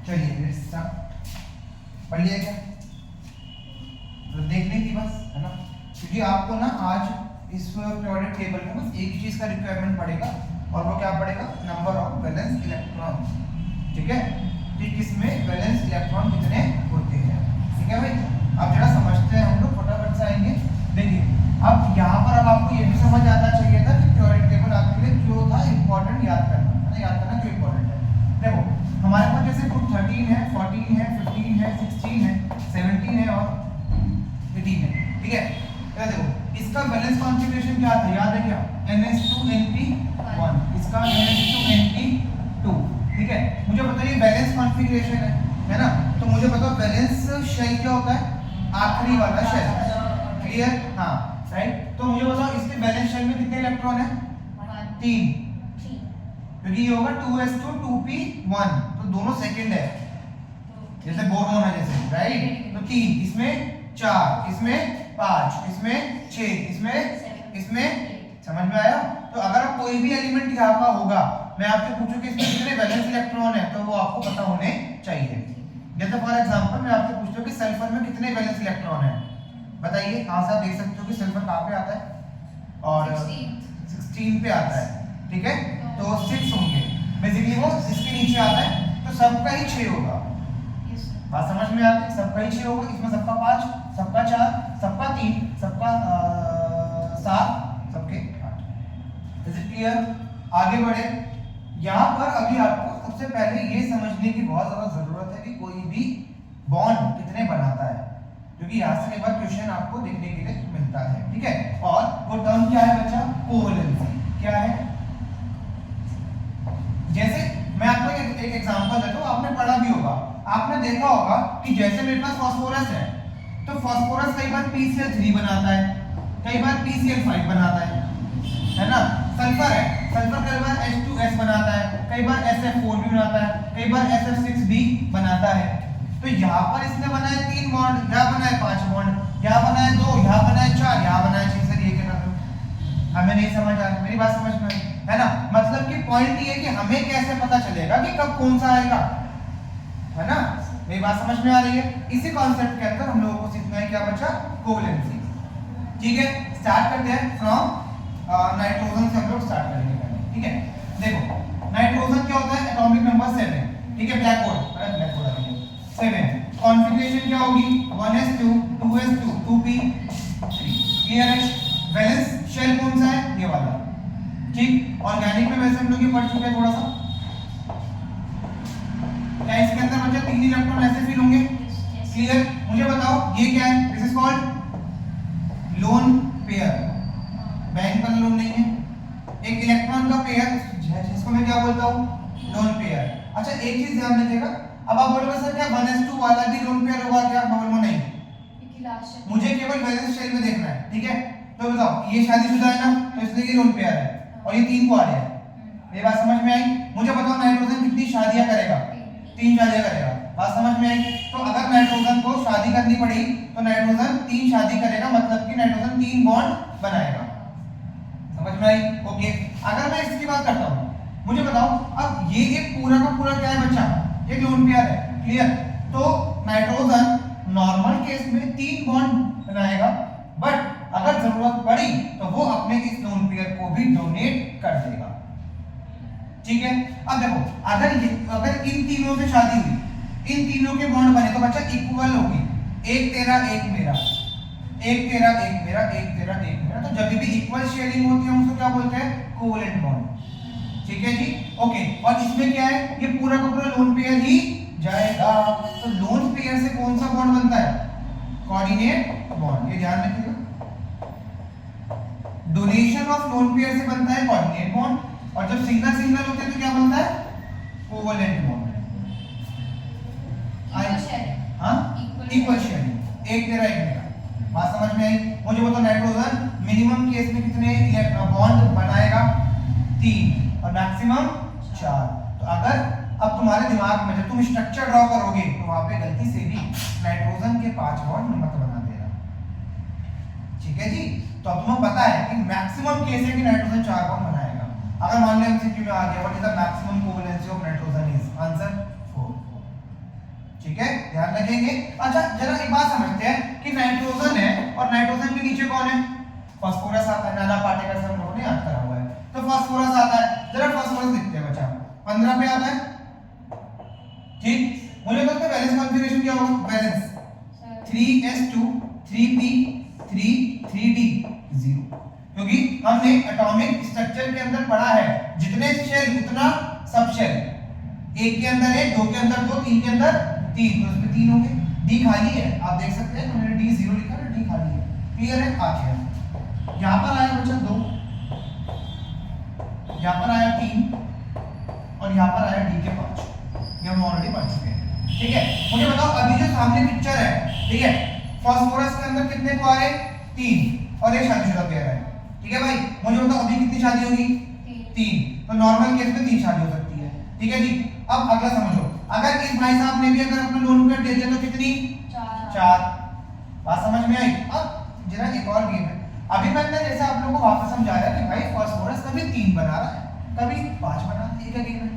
चलिए पढ़ लिया क्या? तो देखनी थी बस, है ना, क्योंकि आपको ना आज इस पीरियोडिक टेबल में बस एक ही चीज का रिक्वायरमेंट पड़ेगा, और वो क्या पड़ेगा? Number of valence electron. ठीक है, कि किसमें वैलेंस इलेक्ट्रॉन कितने होते हैं। ठीक है भाई, अब जरा समझते हैं हम लोग, फटाफट से आएंगे। देखिए अब यहाँ पर अब आपको ये भी समझ आना चाहिए था कि पीरियोडिक टेबल आपके लिए क्यों था इंपॉर्टेंट, याद करना है ना, याद करना क्यों इंपॉर्टेंट है। देखो हमारे पास जैसे ग्रुप 13 है, 14 है, 15 है, 16 है, 17 है और 18 है। ठीक है, तो देखो इसका बैलेंस कॉन्फ़िगरेशन क्या था, याद है क्या? NH2NP1, इसका NH2NP2। ठीक है, मुझे बताइए बैलेंस कॉन्फ़िगरेशन है ना, तो मुझे बताओ बैलेंस शेल क्या होता है? आखिरी वाला शेल। क्लियर? हाँ राइट। तो मुझे बताओ इसके बैलेंस शेल में कितने इलेक्ट्रॉन है? 3, क्योंकि ये होगा 2s2 2p1, तो दोनों सेकंड है, जैसे बोरोन है जैसे, राइट। तो 3, इसमें 4, इसमें 5, इसमें 6, इसमें समझ में आया? तो अगर आप कोई भी एलिमेंट यहाँ का होगा, मैं आपसे पूछूं कि इसमें कितने वैलेंस इलेक्ट्रॉन है, तो वो आपको पता होने चाहिए। जैसे फॉर एग्जांपल मैं आपसे पूछता हूँ कि सल्फर में कितने वैलेंस इलेक्ट्रॉन है, बताइए। हाँ साहब, देख सकते हो कि सल्फर कहाँ पे आता है, और 16 पे आता है। ठीक है, तो 6 होंगे बेसिकली, वो इसके नीचे आता है, तो सबका ही 6 होगा। बात समझ में आती है? सबका ही 6 होगा, इसमें सबका 5, सबका 4, सबका 3, सबका 7, सबके 8। Is it clear? आगे बढ़े। यहाँ पर अभी आपको सबसे पहले ये समझने की बहुत ज्यादा जरूरत है कि कोई भी बॉन्ड कितने बनाता है, क्योंकि यहाँ से एक बार क्वेश्चन आपको देखने के लिए मिलता है। ठीक है, और वो टर्म क्या है बच्चा? कोवैलेंसी। क्या है? जैसे मैं आपको एक एग्जांपल देता हूँ, आपने पढ़ा भी होगा, आपने देखा होगा कि जैसे मेरे पास फास्फोरस है, तो फास्फोरस कई बार PCl3 बनाता है, कई बार PCl5 बनाता है ना। सल्फर है, सल्फर कई बार H2S बनाता है, कई बार SF4 भी बनाता है, कई बार SF6 भी बनाता है। तो यहाँ पर इसने बनाए 3 बॉन्ड, यहाँ बनाए 5 बॉन्ड, यहाँ बनाए 2, यहाँ बनाए 4, यहाँ बनाए 6। सर ये क्या कर रहे हो? हमें नहीं समझ आ रही, मेरी बात समझ में है ना। मतलब कि पॉइंट ये है कि हमें कैसे पता चलेगा कि कब कौन सा आएगा, है ना। मेरी बात समझ में आ रही है? इसी कॉन्सेप्ट के अंदर हम लोगों को सीखना है क्या बच्चा? कोवैलेंसी। ठीक है, स्टार्ट करते हैं फ्रॉम नाइट्रोजन से हम लोग स्टार्ट करेंगे पहले। ठीक है, देखो नाइट्रोजन क्या होता है? Atomic number 7। ठीक है, ब्लैक बोर्ड 7। कॉन्फ़िगरेशन क्या होगी? 1s2 2s2 2p3। क्लियर है? वैलेंस शेल कौन सा है? ये वाला। ठीक, ऑर्गेनिक में वैसे हम लोग ये पढ़ चुके हैं थोड़ा सा। क्या इसके अंदर बच्चा 3 इलेक्ट्रॉन ऐसे फिल होंगे? क्लियर? मुझे बताओ ये क्या है? This is called lone pair. Bank का लोन नहीं है, एक इलेक्ट्रॉन का पेयर, जिसको मैं क्या बोलता हूँ? Lone pair. अच्छा एक चीज ध्यान रखिएगा, अब आप बोलोगे सर क्या 1s2 वाला भी लोन पेयर होगा क्या? मैं बोलूंगा नहीं, मुझे केवल वैलेंस शेल में देखना है। ठीक है, तो बताओ ये शादीशुदा है ना, तो इसलिए ये लोन पेयर है, और ये 3 को आ रहा है। ये बात समझ में आई? मुझे बताओ नाइट्रोजन कितनी शादियां करेगा? 3 शादियां करेगा। बात समझ में आई? तो अगर नाइट्रोजन को शादी करनी पड़ी तो नाइट्रोजन 3 शादी करेगा, मतलब कि नाइट्रोजन 3 बॉन्ड बनाएगा। समझ में आई? ओके, अगर मैं इसकी बात करता हूं, मुझे बताओ अब ये एक पूरा का पूरा क्या है बच्चा? एक लोन पेयर है। क्लियर? तो नाइट्रोजन नॉर्मल केस में 3 बॉन्ड बनाएगा, बट अगर जरूरत पड़ी तो वो अपने इस लोन पेयर को भी डोनेट कर देगा। ठीक है, अब देखो अगर इन तीनों से शादी हुई, इन तीनों के बॉन्ड बने, तो बच्चा इक्वल होगी, एक तेरा एक मेरा, एक तेरा एक मेरा, एक तेरा एक मेरा। तो जब भी इक्वल शेयरिंग होती है हम उसको क्या बोलते हैं? Covalent bond. ठीक है जी, ओके। और इसमें क्या है? ये पूरा का पूरा लोन पेयर ही जाएगा। तो लोन पेयर से कौन सा बॉन्ड बनता है? Coordinate bond. ये ध्यान रखिएगा, डोनेशन ऑफ लोन पेयर से बनता है कोऑर्डिनेट बॉन्ड, और जब सिंगल सिंगल होते हैं तो क्या बनता है? Covalent bond. हाँ, इक्वल शेयरिंग, एक तेरा एक मेरा। बात समझ में आई? मुझे बताओ नाइट्रोजन मिनिमम केस में कितने बॉन्ड बनाएगा? 3, और मैक्सिमम 4। तो अगर अब तुम्हारे दिमाग में जब तुम स्ट्रक्चर ड्रॉ करोगे तो वहां पे गलती से भी नाइट्रोजन के 5 बॉन्ड मत बना देना। ठीक है जी, तो अब तुम्हें पता है कि मैक्सिमम केस है कि नाइट्रोजन 4 बॉन्ड बनाएगा। अगर मान लो एमसीक्यू में आ गया what is the maximum covalency of nitrogen is answer 4। लगेंगे। अच्छा जरा एक बात समझते हैं कि नाइट्रोजन है और नाइट्रोजन के नीचे कौन है, फास्फोरस आता है। नाना पार्टिकल्स हम लोगों ने याद करा हुआ है, तो फास्फोरस आता है। जरा फास्फोरस लिखते हैं बच्चा, 15 पे आता है, ठीक। मुझे बताओ वैलेंस कॉन्फ़िगरेशन क्या होगा, वैलेंस 3s2 3p 3 3d 0, क्योंकि हमने एटॉमिक स्ट्रक्चर के अंदर पढ़ा है जितने शेल उतना सब शेल, एक के अंदर एक, दो के अंदर दो, तीन के अंदर तीन, तो इसमें तीन होंगे। डी खाली है, आप देख सकते हैं मैंने डी 0 लिखा है, डी खाली है, क्लियर है। आ गया यहां पर आया बच्चा 2, यहां पर आया 3 और यहां पर आया डी के 5, ये हम ऑलरेडी पढ़ चुके हैं, ठीक है। मुझे बताओ अभी जो सामने पिक्चर है, ठीक है, फास्फोरस के अंदर कितने को आ रहे, 3 और एक शादीशुदा पेयर है, ठीक है भाई। मुझे बताओ अभी कितनी शादी होगी, 3, तो नॉर्मल केस में 3 शादी हो सकती है, ठीक है जी। अब अगला समझो, अगर इस भाई साहब ने भी अगर अपना लोन पेयर दे दिया तो कितनी, 4। बात समझ में आई। अब जरा एक और गेम है, अभी मैंने जैसे आप लोगों को वापस समझाया कि भाई फास्फोरस कभी 3 बना रहा है कभी 5 बना रहा है, एक गेम है,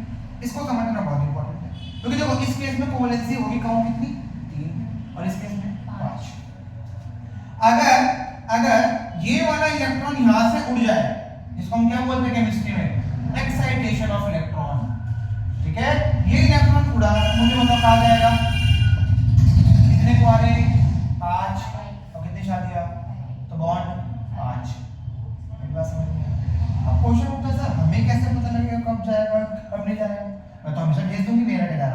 इसको समझना बहुत इंपॉर्टेंट है, क्योंकि देखो इस केस में कोवैलेंसी होगी कौन कितनी, 3, और इस केस में 5। अगर ये वाला इलेक्ट्रॉन यहां से उड़ जाए, जिसको हम क्या बोलते हैं केमिस्ट्री में, एक्साइटेशन ऑफ इलेक्ट्रॉन, ठीक है। ये इलेक्ट्रॉन उड़ा, मुझे बताओ कहां जाएगा, कितने को आ रहे, 5, और कितनी शादियां, तो बॉन्ड 5। एक बात समझ में आई। अब क्वेश्चन उठता है सर हमें कैसे पता लगेगा कब जाएगा कब नहीं जाएगा, मैं तो हमेशा भेज दूंगी मेरा डेटा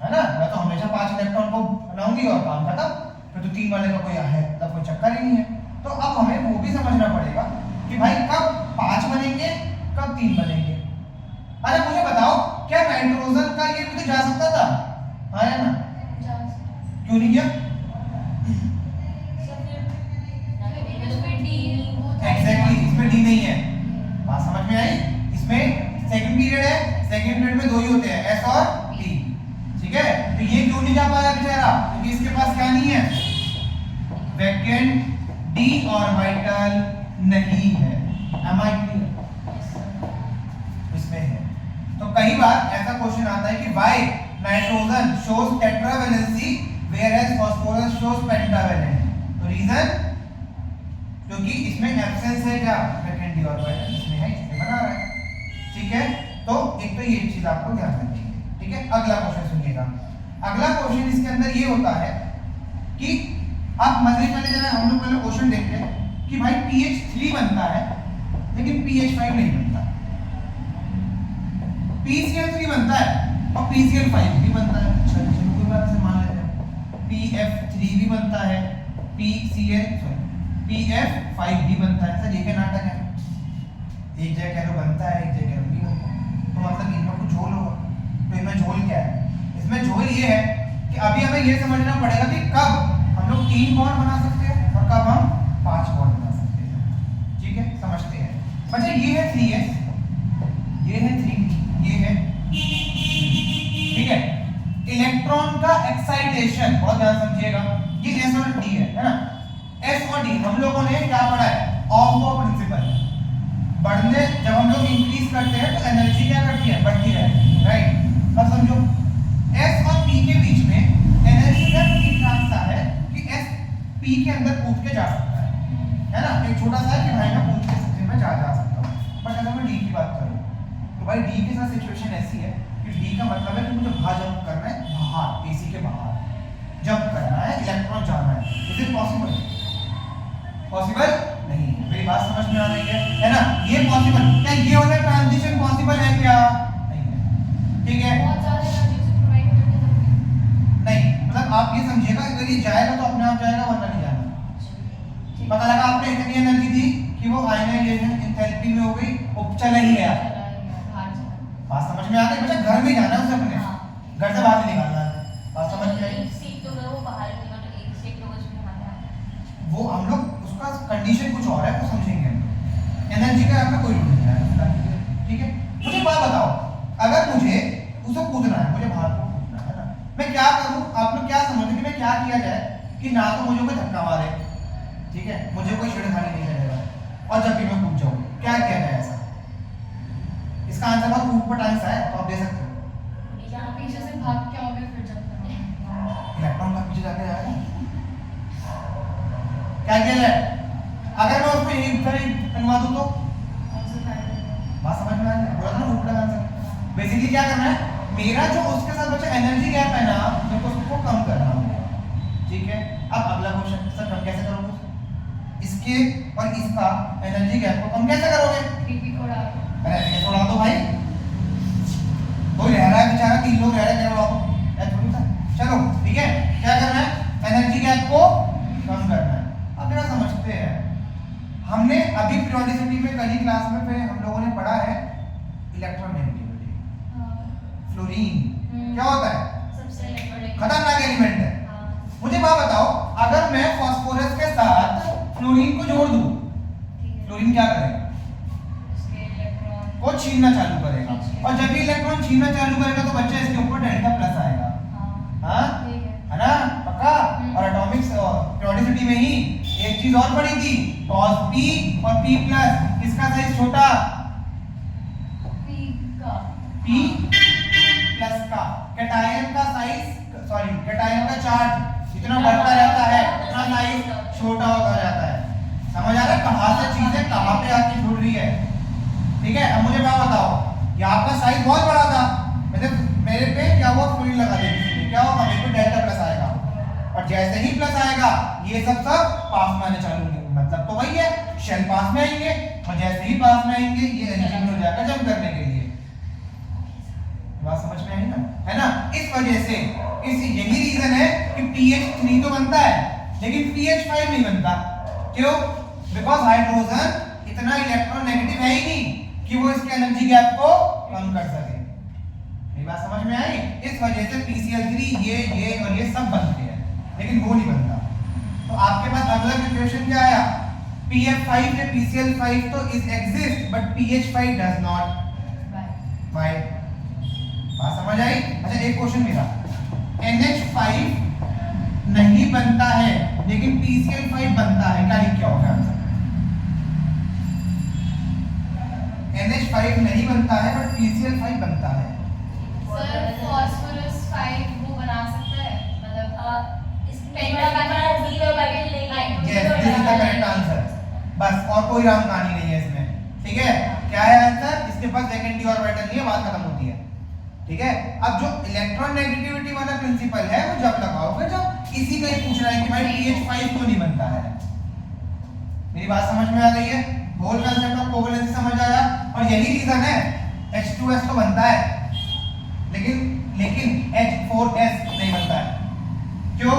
है ना, मैं तो हमेशा 5 इलेक्ट्रॉन को बनाऊंगी और काम खत्म, फिर तो 3 वाले का कोई है तब कोई चक्कर ही नहीं है। तो अब हमें वो भी समझना पड़ेगा कि भाई कब 5 बनेंगे कब 3 बनेंगे। अरे मुझे बताओ क्या नाइट्रोजन का ये भी तो जा सकता था, हाँ या ना, क्यों नहीं किया, एग्जैक्टली इसमें डी नहीं है, बात समझ में आई। इसमें सेकंड पीरियड है, सेकंड पीरियड में 2 ही होते हैं, एस और टी, ठीक है। तो ये क्यों नहीं जा पाया बेचारा, क्योंकि इसके पास क्या नहीं है, वैकेंट डी ऑर्बिटल नहीं है, एम आई क्लियर, इसमें है। तो कई बार ऐसा क्वेश्चन आता है कि why nitrogen shows tetravalency where as phosphorus shows pentavalent, तो रीजन क्योंकि इसमें एब्सेंस है क्या, वैकेंट डी ऑर्बिटल, इसमें है इसलिए बना रहा है, ठीक है। तो एक तो ये चीज आपको ध्यान रखनी है, ठीक है। अगला क्वेश्चन सुनिएगा, अगला क्वेश्चन इसके अंदर ये होता है कि आप मजे पहले जरा हम लोग पहले क्वेश्चन देखते हैं कि भाई pH 3 बनता है लेकिन pH 5 नहीं बनता, PCl 3 बनता है और PCl 5 भी बनता है, चलो कोई बात से मान लेते हैं, PF 3 भी बनता है, PF 5 भी बनता है, सर ये क्या नाटक है, एक जगह कह लो बनता है एक जगह कह लो नहीं बनता, तो मतलब इनमें कुछ झोल होगा, तो इनमें झोल क्या है, इसमें झोल ये है कि अभी हमें ये समझना पड़ेगा कि कब हम लोग 3 बॉन्ड बना सकते हैं और कब हम 5 बॉन्ड बना सकते हैं, ठीक है। समझते हैं बच्चे, ये है 3s, ये है 3p, ये है, ठीक है। इलेक्ट्रॉन का एक्साइटेशन बहुत ध्यान समझिएगा, ये s और d है ना, s और d हम लोगों ने क्या पढ़ा है, ऑफ प्रिंसिपल, बढ़ने जब हम लोग इंक्रीज करते हैं तो एनर्जी क्या करती है, बढ़ती रहती है, राइट। अब समझो s और p के बीच में एनर्जी का ठीक ठाक सा है कि s p के अंदर कूद के जा सकता है ना, एक छोटा सा है कि भाई मैं कूद के सकते में जा सकता हूं। बट अगर मैं d की बात करूं तो भाई d के साथ सिचुएशन ऐसी है कि d का मतलब है कि मुझे बाहर जंप करना है, बाहर एसी के बाहर जंप करना है, इलेक्ट्रॉन जाना है, इज इट पॉसिबल, पॉसिबल नहीं है। मेरी बात समझ में आ रही है ना, ये पॉसिबल, क्या ये वाला ट्रांजिशन पॉसिबल है क्या, नहीं है, ठीक है। बहुत ज्यादा एनर्जी से प्रोवाइड करके तब नहीं, मतलब आप ये समझिएगा अगर ये जाएगा तो अपने आप जाएगा वरना नहीं जाएगा। पता लगा आपने इतनी एनर्जी दी कि वो आयनाइजेशन एंथैल्पी में हो गई, वो चला ही गया, बात समझ में आ गई। बच्चा घर में जाना है उसे अपने, घर से बाहर निकालना है, बात समझ में आई। वो हम लोग उसका कंडीशन कुछ और है, वो समझेंगे हम। एनर्जी का आपका कोई रूल नहीं है, ठीक है। मुझे बात बताओ, अगर मुझे उसे कूदना है, मुझे बाहर को कूदना है ना, मैं क्या करूं, आप लोग क्या समझते कि मैं क्या किया जाए कि ना तो मुझे कोई धक्का मारे, ठीक है, मुझे कोई छेड़खानी नहीं करेगा, और जब भी मैं कूद जाऊं क्या किया जाए ऐसा, इसका आंसर बहुत ऊपर टाइम्स है, तो आप दे सकते हो, पीछे से भाग के आओगे फिर जब क्या किया जाए? अगर मैं उसमें एक बनवा दूं तो बात समझ में आ रही है? बोला था ना उल्टा आंसर। बेसिकली क्या करना है, मेरा जो उसके साथ बचा एनर्जी गैप है ना, मेरे को उसको कम करना होगा। ठीक है, अब अगला क्वेश्चन, सर कम कैसे करोगे? इसके और इसका एनर्जी गैप को कम कैसे करोगे? अरे ऐसे थोड़ा दो भाई, कोई रह रहा है बेचारा, 3 लोग रह रहे हैं, क्या ऐसा थोड़ी था। चलो ठीक है, क्या करना है, एनर्जी गैप को कम करना है। अब जरा समझते हैं, हमने अभी पीरियोडिसिटी में कल ही क्लास में पे हम लोगों ने पढ़ा है इलेक्ट्रोनेगेटिविटी, फ्लोरीन क्या होता है? खतरनाक एलिमेंट है। मुझे बात बताओ, अगर मैं फास्फोरस के साथ फ्लोरीन को जोड़ दूं, फ्लोरीन क्या करेगा? वो छीनना चालू करेगा, और जब भी इलेक्ट्रॉन छीनना चालू करेगा तो बच्चा इसके ऊपर डेल्टा प्लस आएगा। हाँ है ना, पक्का? और एटॉमिक पीरियोडिसिटी में ही एक चीज और पढ़ी थी, cos p और p प्लस, किसका साइज छोटा? p प्लस का। कैटायन का साइज, सॉरी कैटायन का चार्ज जितना बढ़ता रहता है उतना साइज छोटा होता जाता है। समझ आ रहा है कहां से चीजें कहां पे आके जुड़ रही है? ठीक है, अब मुझे क्या बताओ, ये आपका साइज बहुत बड़ा था, मतलब मेरे पे क्या हुआ, फ्लोरीन लगा दी किसी ने, क्या होगा, मेरे पे डेल्टा प्लस आएगा, और जैसे ही प्लस आएगा ये सब पास में आने चालू होंगे, मतलब तो वही है, शेल पास में आएंगे, और जैसे ही पास में आएंगे ये एलिमेंट हो जाएगा जंप करने के लिए। बात समझ में आई ना, है ना? इस वजह से यही रीजन है कि pH 3 तो बनता है लेकिन pH 5 नहीं बनता। क्यों? बिकॉज हाइड्रोजन इतना इलेक्ट्रॉन नेगेटिव है ही नहीं कि वो इसके एनर्जी गैप को कम कर सके। मेरी बात समझ में आई? इस वजह से PCl3 ये और ये सब बनते हैं लेकिन वो नहीं बनता। तो आपके पास अगला इक्वेशन क्या आया? PF5 या PCl5 तो is exist but PH5 does not. Why? बात समझ आई? अच्छा एक क्वेश्चन मेरा, NH5 नहीं बनता है लेकिन PCl5 बनता है, क्या लिख के होगा आंसर? NH5 नहीं बनता है बट PCl5 बनता है। सर फास्फोरस 5 वो बना सकता है, मतलब इस Yes, this is the correct answer। बस और कोई राम कहानी नहीं है इसमें। ठीक है, क्या है आंसर? इसके पास सेकेंडरी ऑर्बिटल नहीं है, बात खत्म होती है। ठीक है, अब जो इलेक्ट्रॉन नेगेटिविटी वाला प्रिंसिपल है वो जब लगाओगे जब इसी का ही पूछ रहा है कि भाई pH5 क्यों नहीं बनता है। मेरी बात समझ में आ गई है? होल कांसेप्ट ऑफ कोवेलेंसी समझ आया? और यही रीजन है H2S तो बनता है लेकिन H4S नहीं बनता है। क्यों?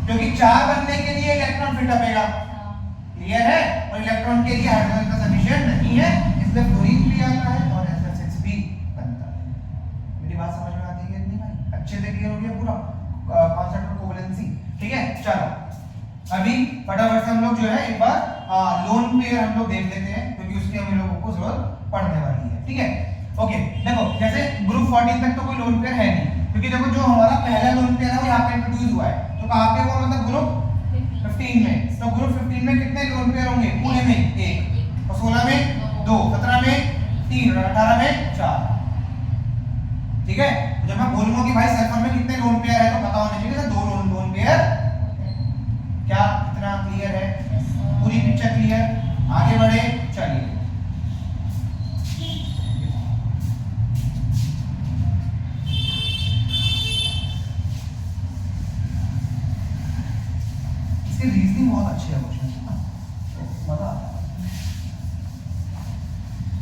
क्योंकि 4 बनने के लिए इलेक्ट्रॉन फिट अपेगा, क्लियर है? और इलेक्ट्रॉन के लिए हाइड्रोजन का सफिशिएंट नहीं है, इसलिए फ्लोरीन भी आता है और SF6 भी बनता है। मेरी बात समझ में आती है नहीं भाई? अच्छे से क्लियर हो गया पूरा कांसेप्ट ऑफ कोवेलेंसी। ठीक है, चलो अभी फटाफट से हम लोग जो है एक बार लोन पेयर हम लोग देख लेते हैं क्योंकि उसकी हम लोगों को जरूरत पड़ने वाली है। ठीक है, ओके देखो जैसे ग्रुप 14 तक तो कोई लोन पेयर है नहीं, क्योंकि देखो जो हमारा पहला लोन पेयर है वो यहाँ पे इंट्रोड्यूस हुआ है, तो कहाँ पे हुआ, मतलब ग्रुप 15 में। तो ग्रुप 15 में कितने लोन पेयर होंगे? पूरे में 1, और 16 में 2, 17 में 3 और 18 में 4। ठीक है, जब मैं बोलूंगा कि भाई सल्फर में कितने लोन पेयर है तो पता होना चाहिए ना 2 लोन पेयर। क्या इतना क्लियर है? पूरी पिक्चर क्लियर? आगे बढ़े, चलिए इसकी रीजनिंग बहुत अच्छी है क्वेश्चन, मजा आता है।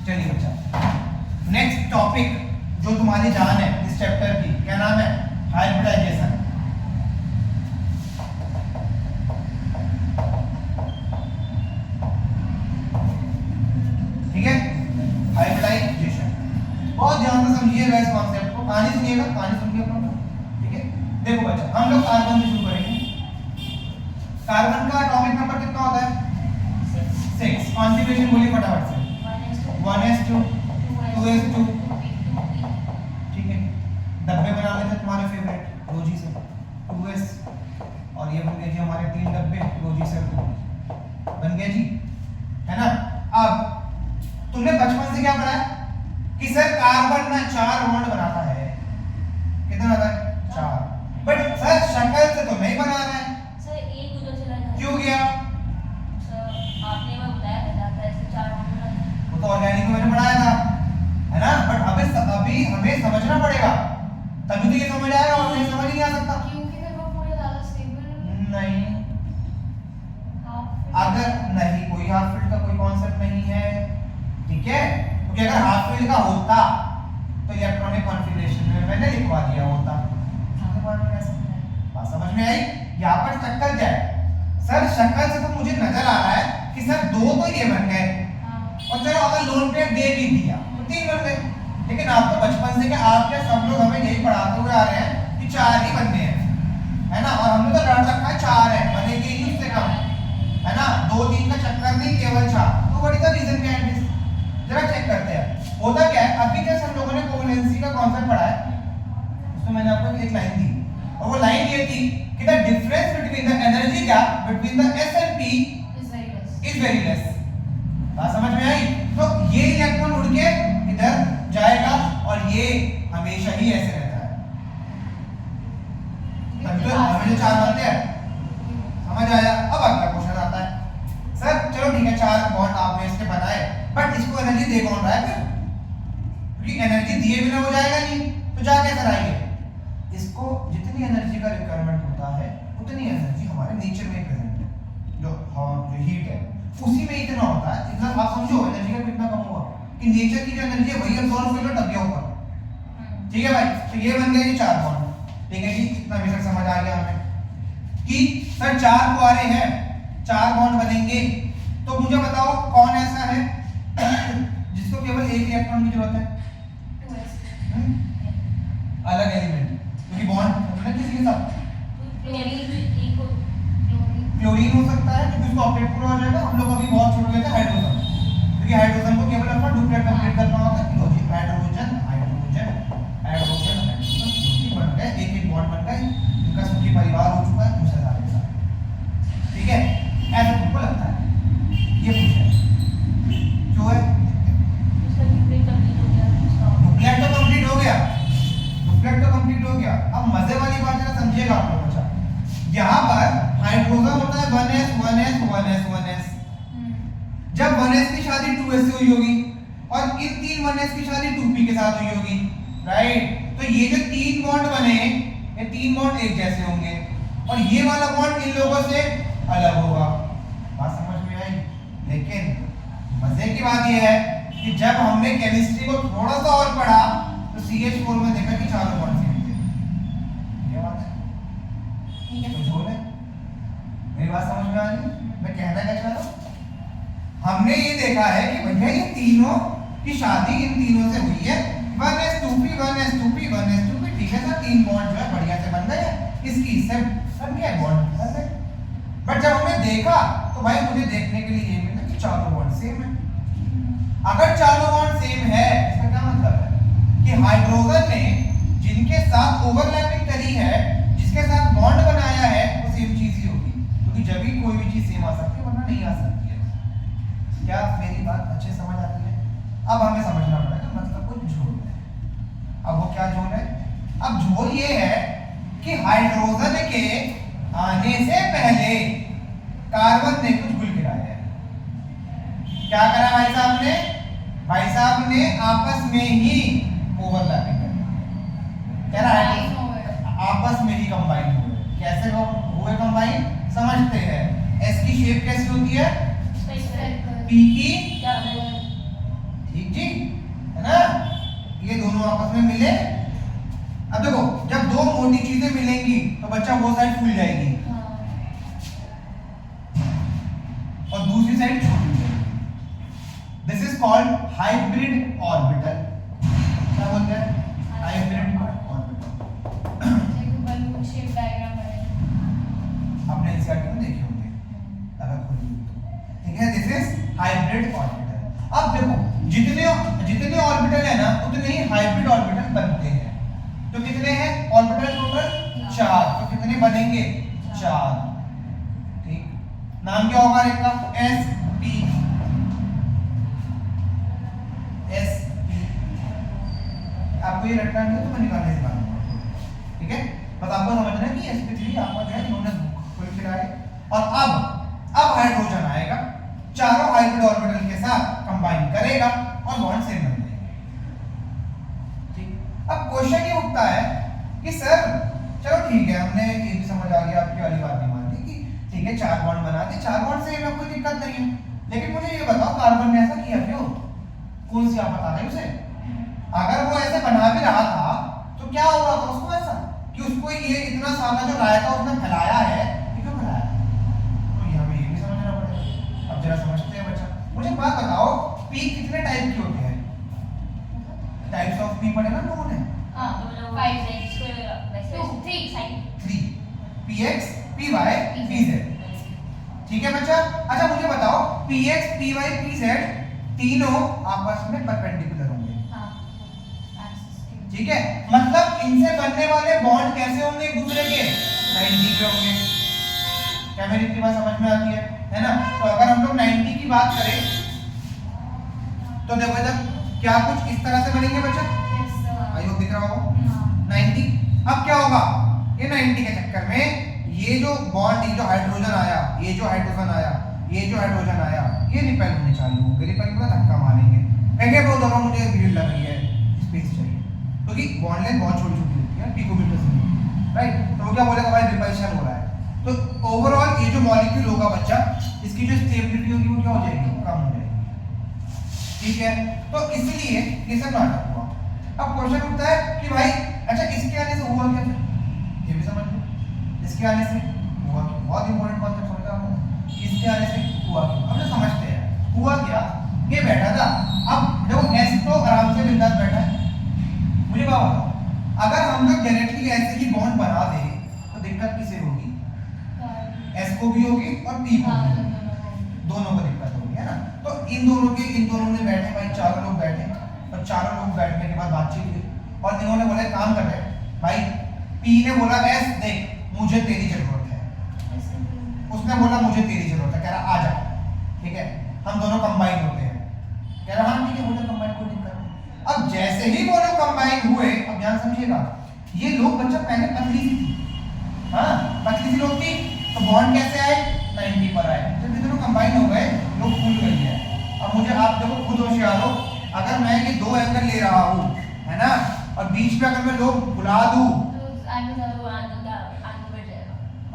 चलिए बच्चा, नेक्स्ट टॉपिक जो तुम्हारी जान है इस चैप्टर की, क्या नाम है? हाइब्रिडाइजेशन। ठीक है, हाइब्रिडाइजेशन बहुत ध्यान से समझिएगा इस कॉन्सेप्ट को, कहानी सुनिएगा, कहानी सुनिए अपना। ठीक है, देखो बच्चा हम लोग कार्बन से शुरू करेंगे। कार्बन का एटॉमिक नंबर कितना होता है? 6। कॉन्फ़िगरेशन बोलिए फटाफट से। 1s2 2s2। ठीक है, डब्बे बना लेते हैं तुम्हारे फेवरेट रोजी से, 2s, और ये बन गए जी हमारे 3 डब्बे रोजी से 2 बन गए जी, है ना? अब तुमने बचपन से क्या पढ़ा है कि सर कार्बन ना 4 बॉन्ड बनाता है, कितना बनाता है? 4। बट सर शक्ल से तो नहीं बना रहा है, क्यों गया? आ सकता। क्योंकि फिर वो पूरा ज्यादा स्टेबल नहीं, हाफ अगर नहीं, कोई हाफ फील्ड का कोई कॉन्सेप्ट नहीं है, ठीक है, क्योंकि अगर हाफ फील्ड का होता तो इलेक्ट्रॉनिक कॉन्फ़िगरेशन में मैंने लिखवा दिया होता। बात समझ में आई? यहाँ पर शक्ल क्या है सर? शक्ल से तो मुझे नजर आ रहा है कि सर दो तो ये बन गए, और चलो अगर लोन पेयर दे भी दिया तो तीन बन गए, लेकिन आप तो बचपन से कि आप क्या सब लोग हमें यही पढ़ाते हुए आ रहे हैं कि चार ही बनने हैं, है ना, और हमने तो डर रखा है चार है, बनेगी ही उससे कम, है ना, दो तीन का चक्कर नहीं, केवल चार। तो what is the reason behind this? जरा चेक करते हैं होता क्या है। अभी जैसे हम लोगों ने कोवेलेंसी का कॉन्सेप्ट पढ़ा है, उसमें मैंने आपको एक लाइन दी, और वो लाइन ये थी कि the difference between the energy gap between the S and P is very less. बात समझ में आई? तो ये इलेक्ट्रॉन उड़ के इधर जाएगा और ये हमेशा ही ऐसे रहता है, तभी तो हमें चार बनते हैं। समझ आया? अब अगला क्वेश्चन आता है, सर चलो ठीक है, चार बॉन्ड आपने इसके बनाए, बट इसको एनर्जी दे कौन रहा है फिर? क्योंकि एनर्जी दिए बिना हो जाएगा नहीं, तो जा कैसे कराएंगे? इसको जितनी एनर्जी का रिक्वायरमेंट होता है उतनी एनर्जी हमारे नेचर में प्रेजेंट है, जो हीट है उसी में इतना होता है। मतलब आप समझो एनर्जी का कितना कम हुआ कि नेचर की जो एनर्जी है वही अब्सॉर्ब कर लो, टक गया ऊपर। ठीक है भाई, तो ये बन गया ये चार बॉन्ड। ठीक है जी, इतना बेशक समझ आ गया हमें कि सर चार कुआरे हैं, चार बॉन्ड बनेंगे, तो मुझे बताओ कौन ऐसा है जिसको केवल एक इलेक्ट्रॉन की जरूरत है? अलग एलिमेंट, क्योंकि बॉन्ड मतलब किसी के साथ क्लोरीन हो सकता है, क्योंकि उसको ऑक्टेट पूरा हो जाएगा। हम लोग अभी बहुत छोटे गए थे हाइड्रोजन, क्योंकि हाइड्रोजन को केवल अपना डुप्लेट कंप्लीट करना होता है। Chlorine, hydrogen, hydrogen, hydrogen, hydrogen, chlorine बन गए, एक एक बॉन्ड बन गए, इनका सुखी परिवार हो चुका है दूसरे सारे के साथ। ठीक है, ऐसा तुमको लगता है? ये पूछा है जो है डुप्लेट तो कंप्लीट हो गया, डुप्लेट तो कंप्लीट हो गया। अब मजे वाली बात जरा समझिएगा आप लोग। अच्छा, यहाँ पर हाइड्रोजन होता है 1s 1s 1s 1s, जब 1s की शादी 2s से हुई होगी और इन तीन 1s की शादी 2p के साथ हुई होगी, राइट? तो ये जो तीन बॉन्ड बने, ये तीन बॉन्ड एक जैसे होंगे, और ये वाला बॉन्ड इन लोगों से अलग होगा। बात समझ में आई? लेकिन मजे की बात ये है कि जब हमने केमिस्ट्री को थोड़ा सा और पढ़ा तो CH4 में देखा कि चारों बॉन्ड सेम थे। ये बात है, कुछ बोले? मेरी बात समझ में आ रही? मैं कहना क्या चाह रहा हूँ, हमने ये देखा है कि भैया ये तीनों की शादी इन तीनों से हुई है, 1s2p 1s2p 1s2p। ठीक है सर, तीन बॉन्ड जो है बढ़िया से बन गए, इसकी इससे बन गया बॉन्ड बन गए। बट जब हमने देखा तो भाई मुझे देखने के लिए ये मिला कि चारों बॉन्ड सेम है। अगर चारों बॉन्ड सेम है, इसका क्या मतलब है कि हाइड्रोजन ने जिनके साथ ओवरलैपिंग करी है, जिसके साथ बॉन्ड बनाया है, वो सेम चीज ही होगी, क्योंकि जब भी कोई भी चीज सेम आ सकती है वरना नहीं आ सकती है। क्या मेरी बात अच्छे समझ आती है? अब हमें समझना पड़ेगा मतलब कुछ झोल है। अब वो क्या झोल है? अब झोल ये है कि हाइड्रोजन के आने से पहले कार्बन ने कुछ गुल गिराया है। क्या करा भाई साहब ने? भाई साहब ने आपस में ही ओवरलैपिंग कर, कह रहा है आपस में ही कंबाइन हुए। कैसे हुए कंबाइन? समझते हैं। S की शेप कैसी होती है? P की, ठीक जी, है ना? ये दोनों आपस में मिले। अब देखो, जब दो मोटी चीजें मिलेंगी तो बच्चा वो साइड फूल जाएगी और दूसरी साइड छोटी हो जाएगी। This is called hybrid orbital. क्या बोलते हैं? Hybrid orbital. Balloon shape diagram बने, आपने एनसीईआरटी में देखे होंगे अगर खोली तो। ठीक है, दिस इज हाइब्रिड ऑर्बिटल। अब देखो, जितने ऑर्बिटल है ना उतने ही हाइब्रिड ऑर्बिटल बनते हैं। तो कितने हैं ऑर्बिटल टोटल? 4। तो कितने बनेंगे? 4। ठीक, नाम क्या होगा एक का? sp। आपको ये रटना नहीं है तो मैं निकालने से बताऊंगा। ठीक है, बस आपको समझना है कि sp3 आपका जो है इन्होंने खुल खिलाए, और अब हाइड्रोजन आएगा, चारों हाइब्रिड ऑर्बिटल के साथ कंबाइन करेगा और बॉन्ड सेम बन जाएंगे। ठीक, अब क्वेश्चन ये उठता है कि सर चलो ठीक है, हमने ये भी समझ आ गया, आपकी वाली बात भी मान ली कि ठीक है 4 बॉन्ड बना दे, 4 बॉन्ड से हमें कोई दिक्कत नहीं है। लेकिन मुझे ये बताओ कार्बन ने ऐसा किया क्यों? कौन सी आप बता रहे हो उसे? अगर वो ऐसे बना भी रहा था तो क्या हो रहा था उसको ऐसा कि उसको ये इतना सारा जो लाया था उसने फैलाया है, ये क्यों फैलाया? तो ये हमें ये भी समझना पड़ेगा। अब जरा समझते हैं बच्चा, मुझे बात बताओ पी कितने टाइप के होते हैं? टाइप्स ऑफ पी पढ़े ना लोगों ने? हां, 5 वैसे 3 px py pz, ठीक है बच्चा। अच्छा मुझे बताओ px py pz तीनों आपस में परपेंडिकुलर होंगे, हां, ठीक है। मतलब इनसे बनने वाले बॉन्ड कैसे होंगे एक दूसरे के? 90 पे होंगे। क्या मेरी इतनी बात समझ में आती है ना? तो अगर हम लोग 90 की बात करें तो देखो जब क्या कुछ इस तरह से बनेंगे बच्चा, आई होप दिख रहा होगा 90। अब क्या होगा, ये 90 के चक्कर में ये जो बॉन्ड, ये जो हाइड्रोजन आया, ये जो हाइड्रोजन आया, ये जो हाइड्रोजन आया, ये रिपेल होने चालू होंगे, रिपेल पूरा धक्का मारेंगे, कहेंगे वो दोनों मुझे भीड़ लग रही है, स्पेस चाहिए, क्योंकि बॉन्ड लेंथ बहुत छोटी छोटी होती है, पिकोमीटर से, राइट। तो वो क्या बोलेगा भाई रिपल्शन हो रहा है। तो ओवरऑल ये जो मॉलिक्यूल होगा बच्चा, इसकी जो स्टेबिलिटी होगी वो क्या हो जाएगी, कम हो जाएगी, ठीक है। तो इसलिए ये सब नाटक हुआ। अब क्वेश्चन उठता है कि भाई अच्छा इसके आने से हुआ क्या फिर, ये भी समझ लो। इसके आने से हुआ क्या, बहुत इंपॉर्टेंट कॉन्सेप्ट समझ रहा हूँ। इसके आने से हुआ क्या, अब जो समझते हैं हुआ क्या। ये बैठा था, अब देखो एस तो आराम से बिंदास बैठा है। मुझे बात बताओ, अगर हम लोग डायरेक्टली ऐसे ही बॉन्ड बना दे तो दिक्कत किसे होगी? एस को भी होगी और पी को भी होगी, दोनों को दिक्कत होगी, है ना। तो इन दोनों ने बैठे, भाई चारों लोग बैठे, और चारों लोग बैठने के बाद बातचीत हुई और इन्होंने बोला काम कर रहे हैं भाई। पी ने बोला एस देख मुझे तेरी जरूरत है, उसने बोला मुझे तेरी जरूरत है, कह रहा आ जा, ठीक है हम दोनों कंबाइन होते हैं, कह रहा हाँ ठीक है बोले कंबाइन, कोई दिक्कत नहीं। अब जैसे ही वो लोग कंबाइन हुए, अब ध्यान समझिएगा, ये लोग बच्चा पहले पतली सी थी, हाँ पतली सी लोग थी, तो बॉन्ड कैसे आए 90 पर आए। जब ये दोनों कंबाइन हो गए लोग फूल गई है। अब मुझे आप देखो खुद होशियार हो, अगर मैं ये दो एंगल ले रहा हूँ, है ना, और बीच में अगर मैं लोग बुला दूं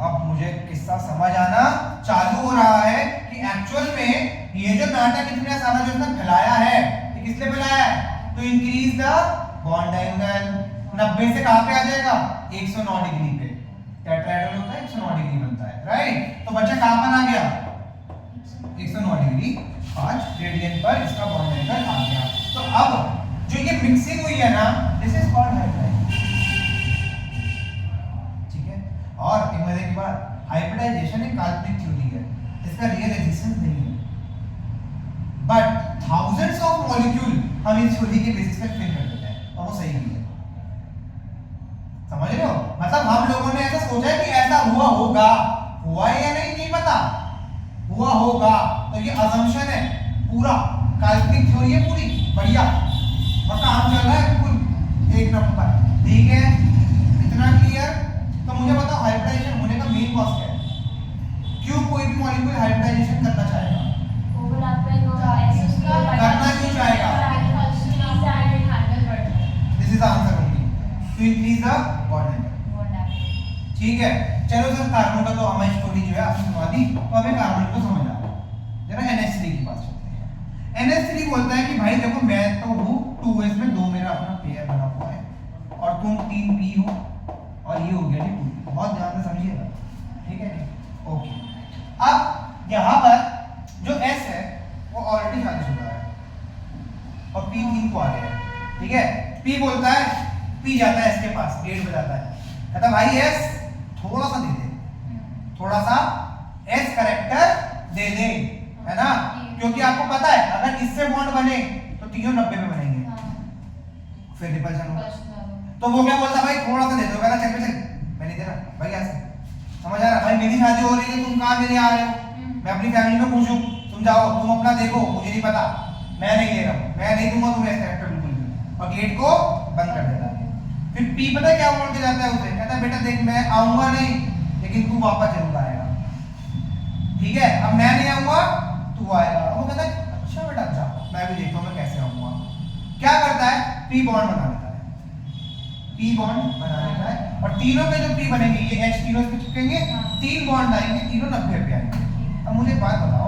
अब मुझे किस्सा समझ आना चालू हो रहा है कि एक्चुअल में ये जो नाटक इतना सारा जो इसने फैलाया है, ये किस लिए फैलाया है? तो इंक्रीज द बॉन्ड एंगल। 90 से कहां पे आ जाएगा 109 डिग्री पे, टेट्राहेड्रल होता है 109 डिग्री बनता है, राइट। तो बच्चा कहां पर आ गया 109 डिग्री 5 रेडियन पर इसका बॉन्ड एंगल आ गया। तो अब जो ये मिक्सिंग हुई है ना, दिस इज कॉल्ड हाइब्रिडाइजेशन, ठीक है। और एक मजे की बात, हाइब्रिडाइजेशन एक काल्पनिक थ्योरी है, इसका रियल एग्जिस्टेंस नहीं है, बट थाउजेंड्स ऑफ मॉलिक्यूल हम इस थ्योरी के बेसिस पे फिल कर देते हैं और वो सही भी है, समझ रहे हो। मतलब हम लोगों ने ऐसा सोचा है कि ऐसा हुआ होगा, हुआ है या नहीं नहीं पता, हुआ होगा, तो ये अजम्पशन है, पूरा काल्पनिक थ्योरी है पूरी, बढ़िया, और काम चल रहा है बिल्कुल एक नंबर, ठीक है इतना क्लियर। तो मुझे बताओ हाइब्रिडाइजेशन होने का मेन कॉज क्या है, क्यों कोई भी मॉलिक्यूल हाइब्रिडाइजेशन करना चाहेगा, करना क्यों चाहेगा? This is answer only to increase the bond angle, ठीक है। चलो सर कार्बन का तो हमारी स्टोरी जो है आपने सुना दी, तो हमें कार्बन को समझ आ गया। जरा NH3 की बात चलते हैं। NH3 बोलता है कि भाई देखो मैं तो हूँ 2s में 2 मेरा अपना पेयर बना हुआ है और तुम 3p हो और ये हो गया 2p, बहुत ध्यान से समझिएगा, ठीक है ओके। अब यहाँ पर जो S है वो ऑलरेडी शादीशुदा है और P 3 को आ गया है, ठीक है। P बोलता है, P जाता है S के पास, गेट बजाता है, कहता भाई S थोड़ा सा दे दे, थोड़ा सा S करेक्टर दे दे, है ना, क्योंकि आपको पता है अगर इससे बॉन्ड बने तो तीनों 90 पे बनेंगे, फिर रिपल्शन होगा। तो वो क्या बोलता भाई थोड़ा सा दे दो, कहता चल चल मैं नहीं दे रहा भाई, ऐसे समझ आ रहा भाई, मेरी शादी हो रही है तुम कहां मेरे आ रहे हो, मैं अपनी फैमिली में पूछूं, तुम जाओ तुम अपना देखो, मुझे नहीं पता, मैं नहीं दे रहा हूं, मैं नहीं दूंगा तुम्हें S करेक्टर बिल्कुल भी, और गेट को बंद कर देता है। फिर P पता है क्या बोल के जाता है उसे, कहता है बेटा देख मैं आऊंगा नहीं लेकिन तू वापस जरूर आएगा, ठीक है, अब मैं नहीं आऊंगा तू आएगा। वो कहता है अच्छा बेटा अच्छा मैं भी देखता हूं मैं कैसे आऊंगा। क्या करता है P बॉन्ड बना लेता है, पी बॉन्ड बनाने का है और तीनों पे जो पी बनेंगे ये H तीनों पे चिपकेंगे, तीन बॉन्ड आएंगे, तीनों 90 पे आएंगे। अब मुझे एक बात बताओ,